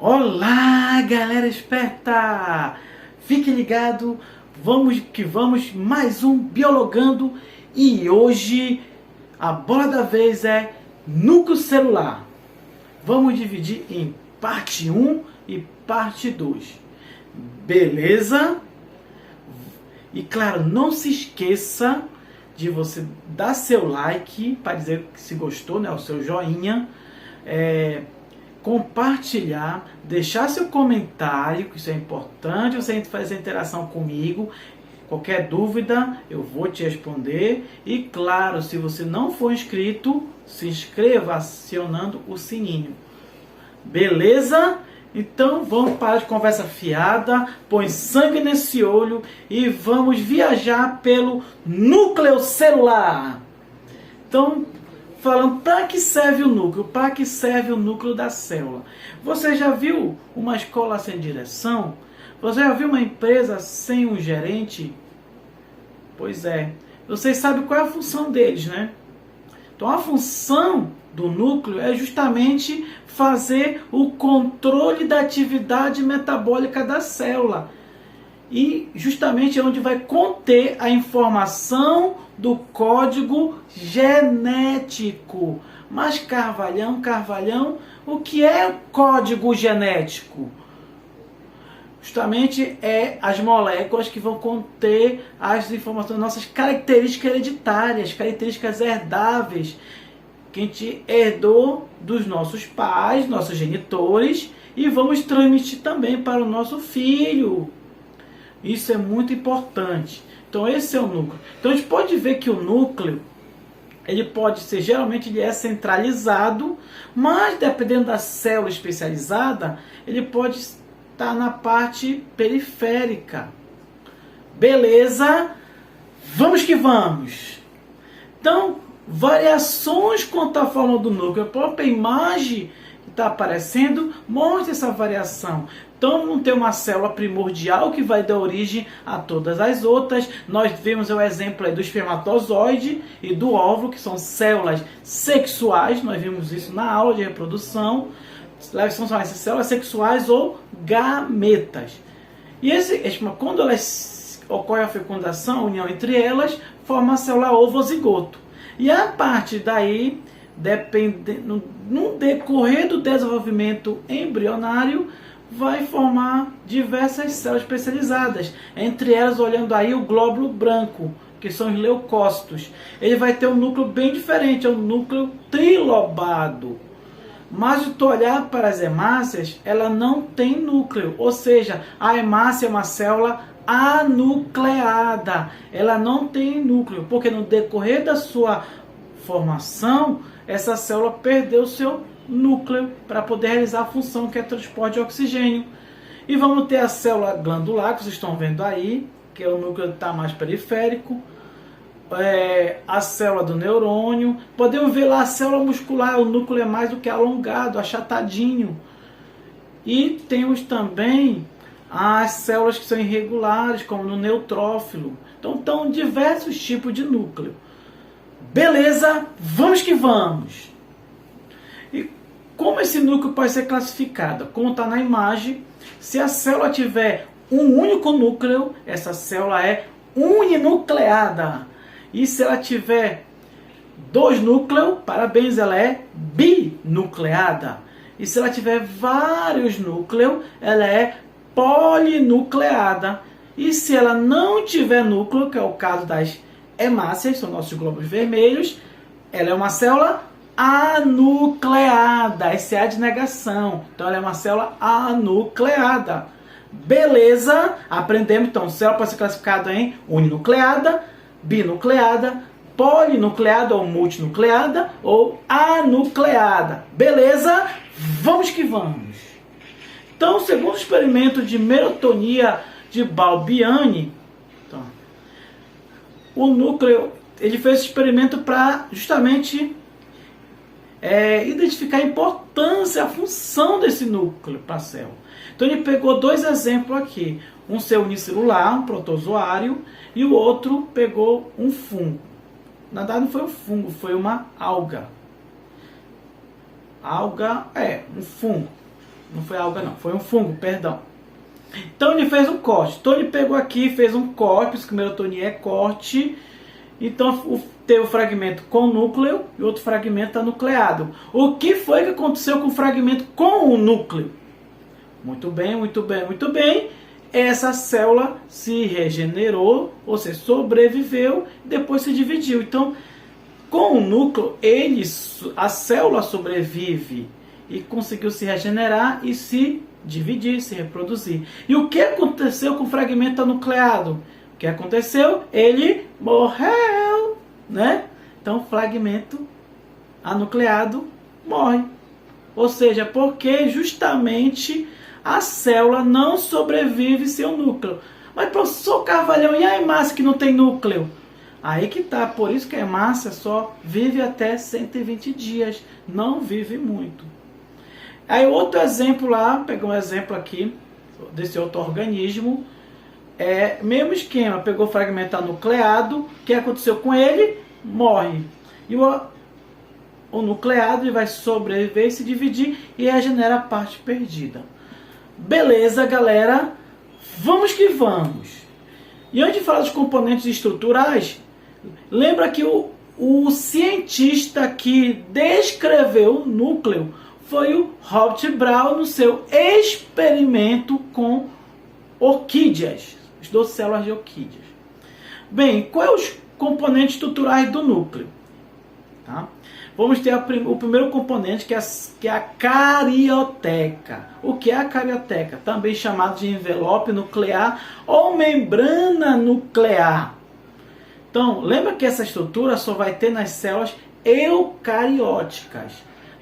Olá, galera esperta! Fique ligado, vamos que vamos, mais um Biologando, e hoje a bola da vez é núcleo celular. Vamos dividir em parte 1 e parte 2. Beleza? E claro, não se esqueça de você dar seu like para dizer que se gostou, né? O seu joinha. Compartilhar, deixar seu comentário, que isso é importante, você fazer interação comigo. Qualquer dúvida eu vou te responder. E claro, se você não for inscrito, se inscreva acionando o sininho. Beleza? Então vamos parar de conversa fiada, põe sangue nesse olho e vamos viajar pelo núcleo celular. Então, falando para que serve o núcleo, para que serve o núcleo da célula. Você já viu uma escola sem direção? Você já viu uma empresa sem um gerente? Pois é, vocês sabem qual é a função deles, né? Então a função do núcleo é justamente fazer o controle da atividade metabólica da célula. E justamente é onde vai conter a informação do código genético. Mas Carvalhão, o que é o código genético? Justamente é as moléculas que vão conter as informações, nossas características hereditárias, características herdáveis, que a gente herdou dos nossos pais, nossos genitores, e vamos transmitir também para o nosso filho. Isso é muito importante. Então esse é o núcleo. Então a gente pode ver que o núcleo, ele pode ser, geralmente ele é centralizado, mas dependendo da célula especializada, ele pode estar na parte periférica. Beleza? Vamos que vamos! Então, variações quanto à forma do núcleo. A própria imagem que está aparecendo mostra essa variação. Então, vamos ter uma célula primordial que vai dar origem a todas as outras. Nós vemos o exemplo aí do espermatozoide e do óvulo, que são células sexuais. Nós vimos isso na aula de reprodução. São essas células sexuais ou gametas. E quando ocorre a fecundação, a união entre elas, forma a célula ovozigoto. E a partir daí, no decorrer do desenvolvimento embrionário, vai formar diversas células especializadas. Entre elas, olhando aí o glóbulo branco, que são os leucócitos. Ele vai ter um núcleo bem diferente, é um núcleo trilobado. Mas se tu olhar para as hemácias, ela não tem núcleo. Ou seja, a hemácia é uma célula anucleada. Ela não tem núcleo, porque no decorrer da sua formação, essa célula perdeu seu núcleo para poder realizar a função que é transporte de oxigênio. E vamos ter a célula glandular, que vocês estão vendo aí, que é o núcleo que está mais periférico. A célula do neurônio. Podemos ver lá a célula muscular, o núcleo é mais do que alongado, achatadinho. E temos também as células que são irregulares, como no neutrófilo. Então, estão diversos tipos de núcleo. Beleza? Vamos que vamos! E como esse núcleo pode ser classificado? Como está na imagem, se a célula tiver um único núcleo, essa célula é uninucleada. E se ela tiver dois núcleos, parabéns, ela é binucleada. E se ela tiver vários núcleos, ela é polinucleada. E se ela não tiver núcleo, que é o caso das hemácias, são nossos glóbulos vermelhos, ela é uma célula anucleada. Essa é a de negação. Então ela é uma célula anucleada. Beleza? Aprendemos então, célula pode ser classificada em uninucleada, binucleada, polinucleada ou multinucleada ou anucleada. Beleza? Vamos que vamos! Então, segundo o experimento de merotonia de Balbiani, o núcleo, ele fez esse experimento para justamente identificar a importância, a função desse núcleo para a célula. Então ele pegou dois exemplos aqui, um ser unicelular, um protozoário, e o outro pegou um fungo. Na verdade não foi um fungo, foi uma alga. Alga um fungo. Não foi alga não, foi um fungo, perdão. Então ele fez um corte. Então ele pegou aqui, fez um corte, por isso que melatonia é corte. Então tem o fragmento com núcleo e outro fragmento está nucleado. O que foi que aconteceu com o fragmento com o núcleo? Muito bem, muito bem, muito bem. Essa célula se regenerou, ou seja, sobreviveu, depois se dividiu. Então, com o núcleo, a célula sobrevive e conseguiu se regenerar e se dividir, se reproduzir. E o que aconteceu com o fragmento nucleado? O que aconteceu? Ele morreu, né? Então, o fragmento anucleado morre. Ou seja, porque justamente a célula não sobrevive sem o núcleo. Mas, professor Carvalhão, e a hemácia que não tem núcleo? Aí que tá, por isso que a hemácia só vive até 120 dias, não vive muito. Aí outro exemplo lá, pegar um exemplo aqui desse outro organismo, mesmo esquema, pegou o fragmento nucleado, o que aconteceu com ele? Morre. E o nucleado ele vai sobreviver, se dividir e regenera a parte perdida. Beleza, galera? Vamos que vamos. E antes de falar dos componentes estruturais, lembra que o cientista que descreveu o núcleo foi o Robert Brown no seu experimento com orquídeas, estudou células de orquídeas. Bem, quais os componentes estruturais do núcleo? Tá? Vamos ter o primeiro componente, que é a carioteca. O que é a carioteca? Também chamado de envelope nuclear ou membrana nuclear. Então, lembra que essa estrutura só vai ter nas células eucarióticas.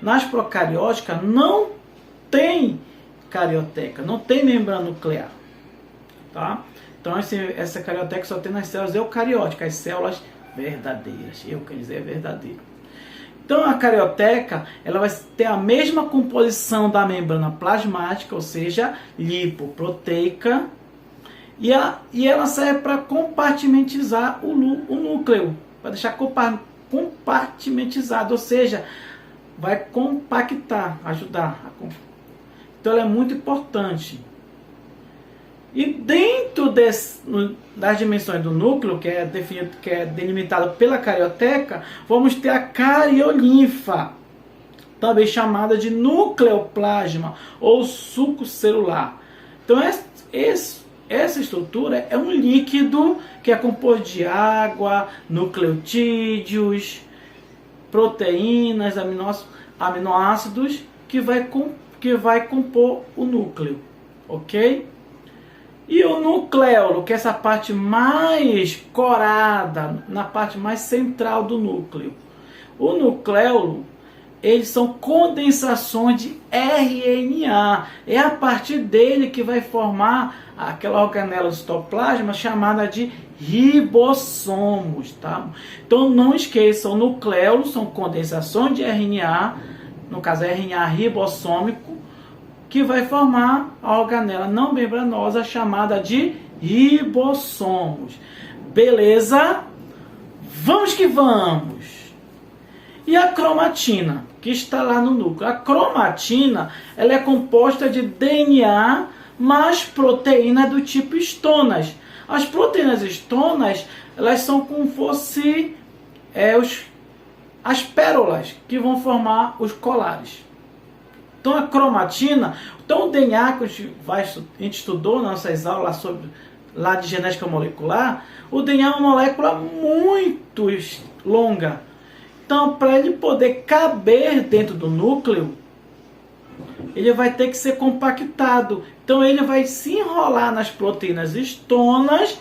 Nas procarióticas não tem carioteca, não tem membrana nuclear. Tá? Então, essa carioteca só tem nas células eucarióticas, as células verdadeiras. Eu quero dizer verdadeiro. Então a carioteca ela vai ter a mesma composição da membrana plasmática, ou seja, lipoproteica, e ela serve para compartimentizar o núcleo, para deixar compartimentizado, ou seja, vai compactar, ajudar. Então ela é muito importante. E dentro das dimensões do núcleo, que é delimitado pela carioteca, vamos ter a cariolinfa, também chamada de nucleoplasma ou suco celular. Então essa estrutura é um líquido que é composto de água, nucleotídeos, proteínas, aminoácidos que vai compor o núcleo, ok? E o nucleolo, que é essa parte mais corada, na parte mais central do núcleo. O nucleolo, eles são condensações de RNA. É a partir dele que vai formar aquela organela do citoplasma chamada de ribossomos. Tá? Então não esqueçam, nucleolos são condensações de RNA, no caso RNA ribossômico, que vai formar a organela não membranosa chamada de ribossomos. Beleza? Vamos que vamos! E a cromatina, que está lá no núcleo? A cromatina ela é composta de DNA mais proteína do tipo estonas. As proteínas estonas elas são como se fosse as pérolas que vão formar os colares. Então a cromatina, o DNA que a gente estudou nas nossas aulas lá de genética molecular, o DNA é uma molécula muito longa. Então, para ele poder caber dentro do núcleo, ele vai ter que ser compactado. Então ele vai se enrolar nas proteínas estonas,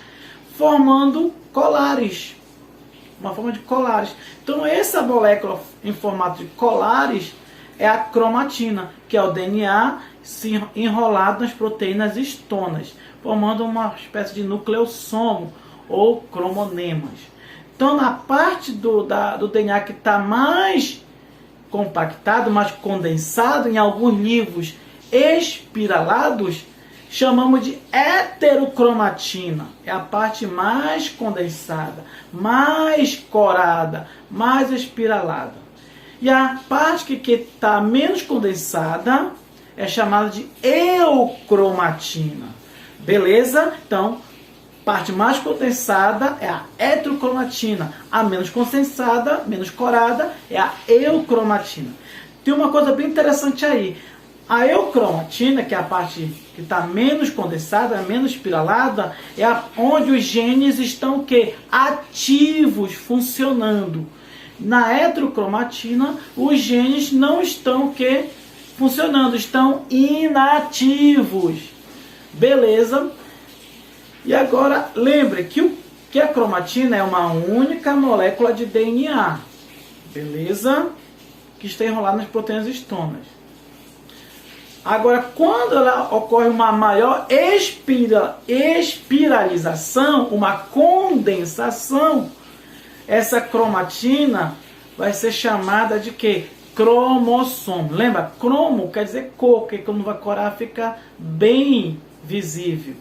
formando colares. Uma forma de colares. Então essa molécula em formato de colares é a cromatina, que é o DNA se enrolado nas proteínas estonas, formando uma espécie de nucleossomo ou cromonemas. Então, na parte do DNA que está mais compactado, mais condensado, em alguns livros espiralados, chamamos de heterocromatina. É a parte mais condensada, mais corada, mais espiralada. E a parte que está menos condensada é chamada de eucromatina. Beleza? Então, parte mais condensada é a heterocromatina. A menos condensada, menos corada, é a eucromatina. Tem uma coisa bem interessante aí. A eucromatina, que é a parte que está menos condensada, menos espiralada, é onde os genes estão o quê? Ativos, funcionando. Na heterocromatina, os genes não estão o quê? Funcionando, estão inativos. Beleza? E agora, lembre que a cromatina é uma única molécula de DNA. Beleza? Que está enrolada nas proteínas histonas. Agora, quando ela ocorre uma maior espiralização, uma condensação, essa cromatina vai ser chamada de quê? Cromossomo. Lembra? Cromo quer dizer cor, que quando vai corar fica bem visível.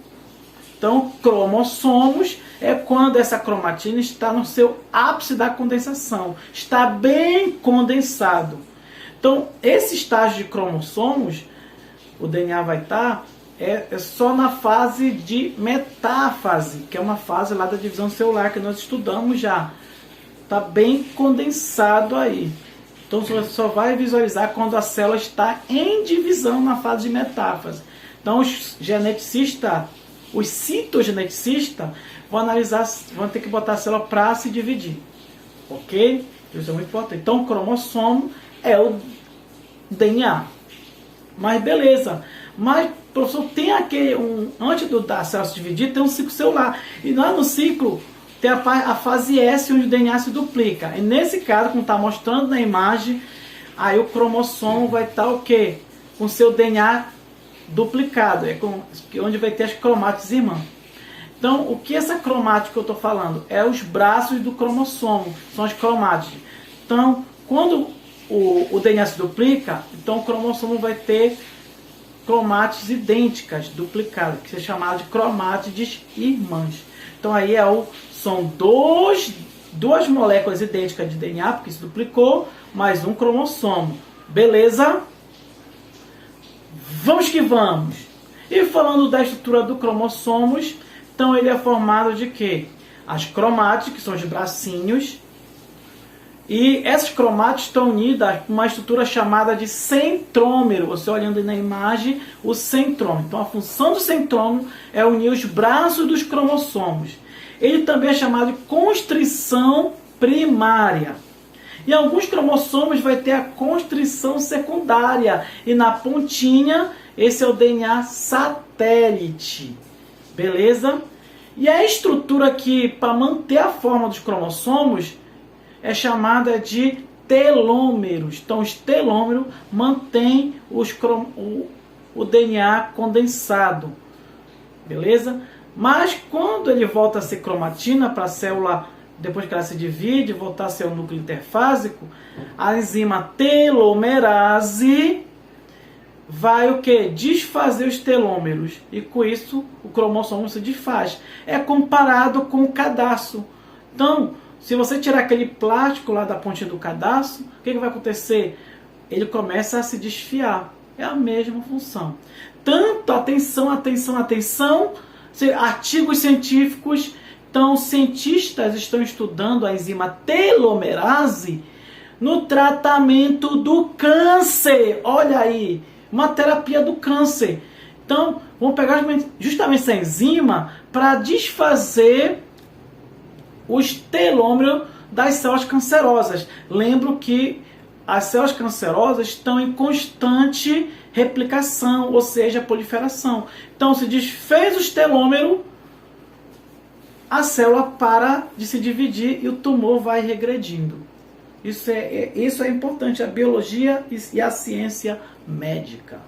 Então, cromossomos é quando essa cromatina está no seu ápice da condensação. Está bem condensado. Então, esse estágio de cromossomos, o DNA vai estar só na fase de metáfase, que é uma fase lá da divisão celular que nós estudamos já. Está bem condensado aí. Então você só vai visualizar quando a célula está em divisão na fase de metáfase. Então os geneticistas, os citogeneticistas vão analisar, vão ter que botar a célula para se dividir. Ok? Isso é muito importante. Então o cromossomo é o DNA. Mas beleza. Mas, professor, tem aquele, antes da célula se dividir, tem um ciclo celular. E lá no ciclo tem a fase S, onde o DNA se duplica. E nesse caso, como está mostrando na imagem, aí o cromossomo vai estar o quê? Com seu DNA duplicado. Onde vai ter as cromátides irmãs. Então, o que essa cromática que eu estou falando? É os braços do cromossomo. São as cromátides. Então, quando o DNA se duplica, então o cromossomo vai ter cromátides idênticas, duplicadas, que é chamado de cromátides irmãs. Então aí são duas moléculas idênticas de DNA, porque se duplicou, mais um cromossomo. Beleza? Vamos que vamos! E falando da estrutura do cromossomos, então ele é formado de quê? As cromátides, que são os bracinhos. E essas cromátides estão unidas com uma estrutura chamada de centrômero. Você olhando na imagem, o centrômero. Então a função do centrômero é unir os braços dos cromossomos. Ele também é chamado de constrição primária. Em alguns cromossomos vai ter a constrição secundária. E na pontinha, esse é o DNA satélite. Beleza? E a estrutura aqui, para manter a forma dos cromossomos, é chamada de telômeros. Então, os telômeros mantêm o DNA condensado. Beleza? Mas, quando ele volta a ser cromatina para a célula, depois que ela se divide, voltar a ser o núcleo interfásico, a enzima telomerase vai o quê? Desfazer os telômeros. E, com isso, o cromossomo se desfaz. É comparado com o cadarço. Então, se você tirar aquele plástico lá da pontinha do cadarço, o que vai acontecer? Ele começa a se desfiar. É a mesma função. Tanto, atenção, artigos científicos, então cientistas estão estudando a enzima telomerase no tratamento do câncer. Olha aí, uma terapia do câncer. Então, vamos pegar justamente essa enzima para desfazer os telômeros das células cancerosas. Lembro que as células cancerosas estão em constante replicação, ou seja, proliferação. Então, se desfez os telômeros, a célula para de se dividir e o tumor vai regredindo. Isso é importante, a biologia e a ciência médica.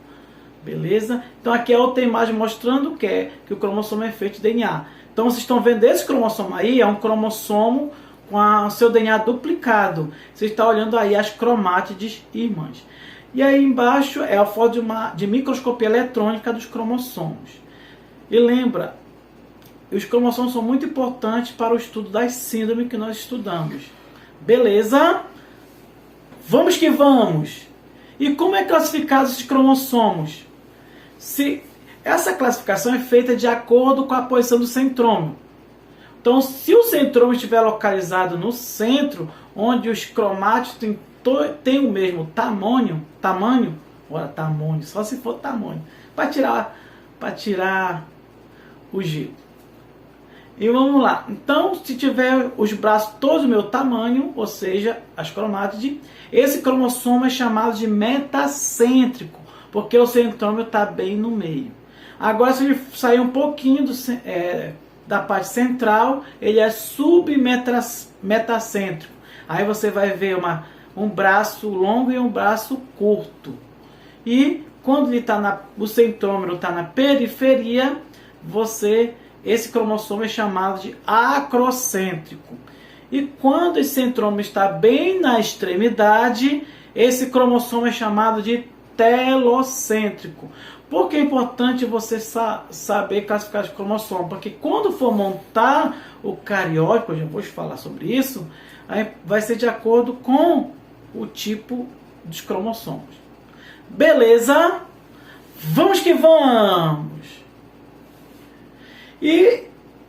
Beleza? Então, aqui é outra imagem mostrando que o cromossomo é feito de DNA. Então, vocês estão vendo esse cromossomo aí, é um cromossomo com o seu DNA duplicado. Você está olhando aí as cromátides irmãs. E aí embaixo é a foto de microscopia eletrônica dos cromossomos. E lembra, os cromossomos são muito importantes para o estudo das síndromes que nós estudamos. Beleza? Vamos que vamos! E como é classificados esses cromossomos? Essa classificação é feita de acordo com a posição do centrômero. Então, se o centrômero estiver localizado no centro, onde os cromátidos têm o mesmo tamanho, só se for tamanho, para tirar o giro. E vamos lá. Então, se tiver os braços todos do meu tamanho, ou seja, as cromátides, esse cromossomo é chamado de metacêntrico, porque o centrômero está bem no meio. Agora, se ele sair um pouquinho da parte central, ele é submetacêntrico. Aí você vai ver um braço longo e um braço curto. E quando o centrômero está na periferia, esse cromossomo é chamado de acrocêntrico. E quando esse centrômero está bem na extremidade, esse cromossomo é chamado de telocêntrico. Por que é importante você saber classificar os cromossomos? Porque quando for montar o cariótipo, eu já vou falar sobre isso, aí vai ser de acordo com o tipo dos cromossomos. Beleza? Vamos que vamos! E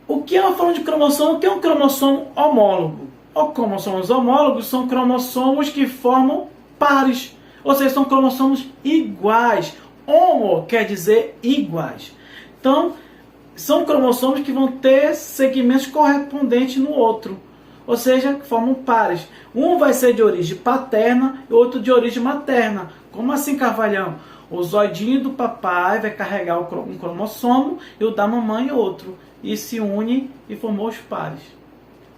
o que é uma forma de cromossomo? O que é um cromossomo homólogo? Os cromossomos homólogos são cromossomos que formam pares, ou seja, são cromossomos iguais. Homo quer dizer iguais. Então, são cromossomos que vão ter segmentos correspondentes no outro, ou seja, formam pares. Um vai ser de origem paterna e outro de origem materna. Como assim, Carvalhão? O zoidinho do papai vai carregar um cromossomo e o da mamãe outro. E se une e formou os pares.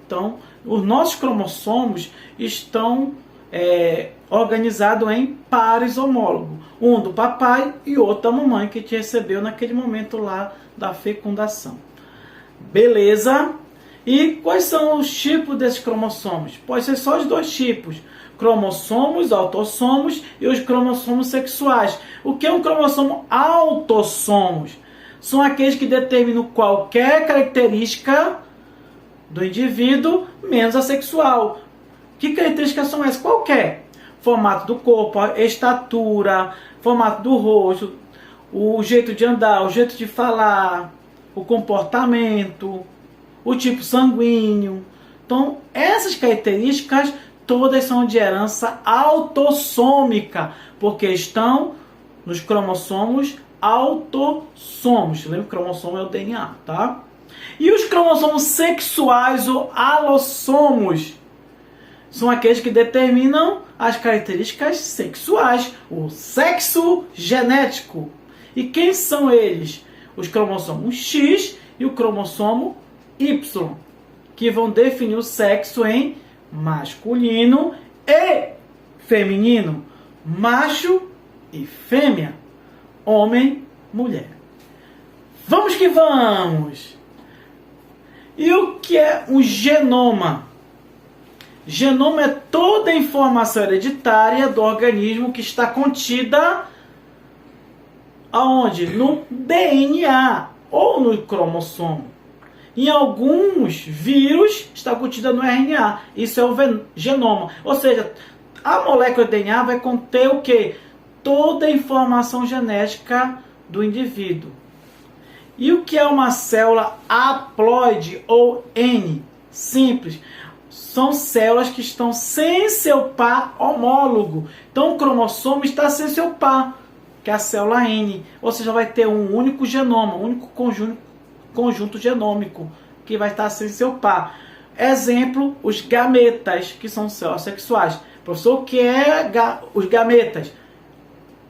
Então, os nossos cromossomos estão organizados em pares homólogos. Um do papai e outro da mamãe, que te recebeu naquele momento lá da fecundação. Beleza? E quais são os tipos desses cromossomos? Pode ser só os dois tipos. Cromossomos autossomos e os cromossomos sexuais. O que é um cromossomo autossomos? São aqueles que determinam qualquer característica do indivíduo, menos a sexual. Que características são essas? Qualquer. Formato do corpo, estatura, formato do rosto, o jeito de andar, o jeito de falar, o comportamento, o tipo sanguíneo. Então, essas características todas são de herança autossômica, porque estão nos cromossomos autossomos. Lembra que o cromossomo é o DNA, tá? E os cromossomos sexuais ou alossomos são aqueles que determinam as características sexuais, o sexo genético. E quem são eles? Os cromossomos X e o cromossomo Y, que vão definir o sexo em masculino e feminino, macho e fêmea, homem, mulher. Vamos que vamos! E o que é um genoma? Genoma é toda a informação hereditária do organismo que está contida aonde? No DNA ou no cromossomo. Em alguns vírus está contida no RNA. Isso é o genoma. Ou seja, a molécula de DNA vai conter o quê? Toda a informação genética do indivíduo. E o que é uma célula haploide ou N? Simples. São células que estão sem seu par homólogo. Então o cromossomo está sem seu par, que é a célula N. Ou seja, vai ter um único genoma, um único conjunto genômico, que vai estar sem seu par. Exemplo, os gametas, que são células sexuais. Professor, o que é os gametas?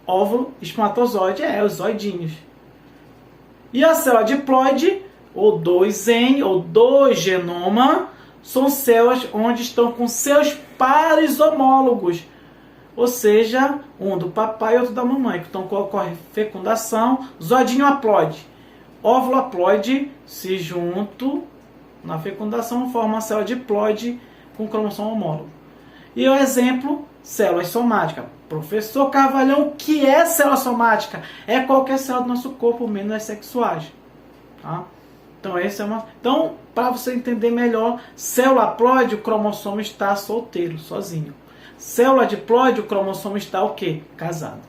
Óvulo, espermatozoide, os zoidinhos. E a célula diploide, ou 2N, ou 2 genoma, são células onde estão com seus pares homólogos. Ou seja, um do papai e outro da mamãe. Então ocorre fecundação, zoidinho haploide. Óvulo haploide se juntam na fecundação, forma uma célula diploide com cromossomo homólogo. E o exemplo, células somáticas. Professor Carvalhão, o que é célula somática? É qualquer célula do nosso corpo, menos as sexuais. Tá? Então, para você entender melhor, célula haploide, o cromossomo está solteiro, sozinho. Célula diploide, o cromossomo está o quê? Casado.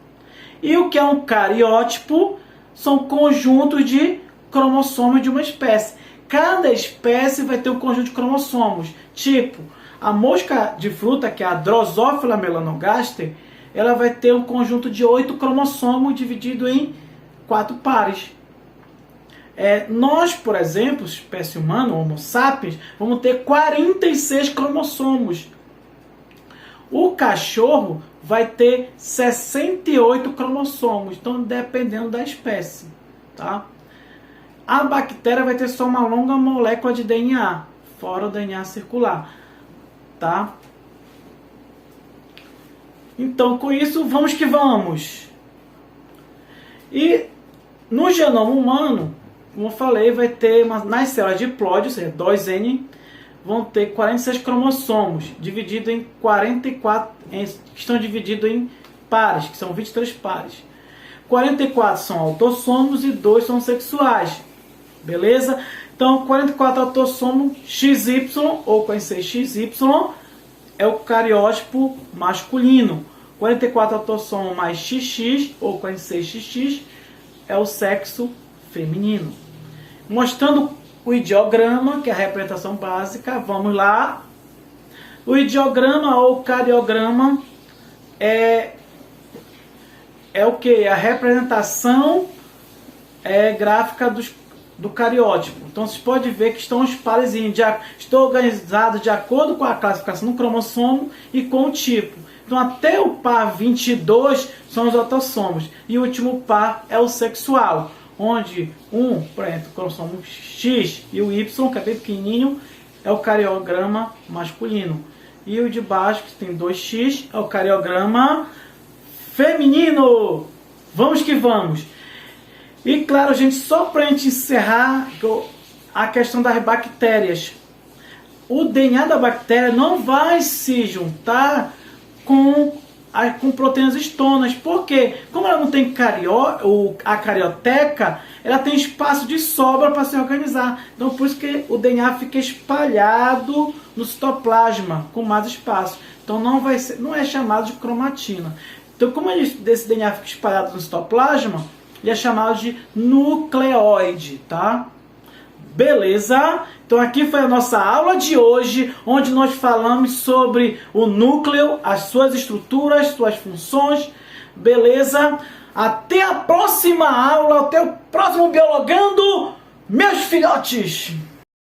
E o que é um cariótipo? São conjuntos de cromossomos de uma espécie. Cada espécie vai ter um conjunto de cromossomos. Tipo, a mosca de fruta, que é a Drosophila melanogaster, ela vai ter um conjunto de 8 cromossomos dividido em 4 pares. Nós, por exemplo, espécie humana, Homo sapiens, vamos ter 46 cromossomos. O cachorro vai ter 68 cromossomos, então dependendo da espécie, tá? A bactéria vai ter só uma longa molécula de DNA, fora o DNA circular, tá? Então, com isso, vamos que vamos. E no genoma humano, como eu falei, vai ter nas células diploide, ou seja, 2N, vão ter 46 cromossomos, divididos em 44, estão divididos em pares, que são 23 pares. 44 são autossomos e 2 são sexuais. Beleza? Então, 44 autossomos XY, ou conhecer XY, é o cariótipo masculino. 44 autossomos mais XX, ou conhecer XX, é o sexo feminino. Mostrando o ideograma, que é a representação básica, vamos lá. O ideograma ou cariograma é o que? A representação gráfica do cariótipo. Então vocês podem ver que estão os pares, estão organizados de acordo com a classificação do cromossomo e com o tipo. Então até o par 22 são os autossomos e o último par é o sexual, onde por exemplo, o cromossomo X e o Y, que é bem pequenininho, é o cariograma masculino. E o de baixo, que tem 2X, é o cariograma feminino. Vamos que vamos. E claro, gente, só para a gente encerrar a questão das bactérias. O DNA da bactéria não vai se juntar com proteínas histonas. Por quê? Como ela não tem a carioteca, ela tem espaço de sobra para se organizar. Então, por isso que o DNA fica espalhado no citoplasma, com mais espaço. Então, não é chamado de cromatina. Então, como desse DNA fica espalhado no citoplasma, ele é chamado de nucleóide, tá? Beleza? Então aqui foi a nossa aula de hoje, onde nós falamos sobre o núcleo, as suas estruturas, suas funções. Beleza? Até a próxima aula, até o próximo Biologando, meus filhotes!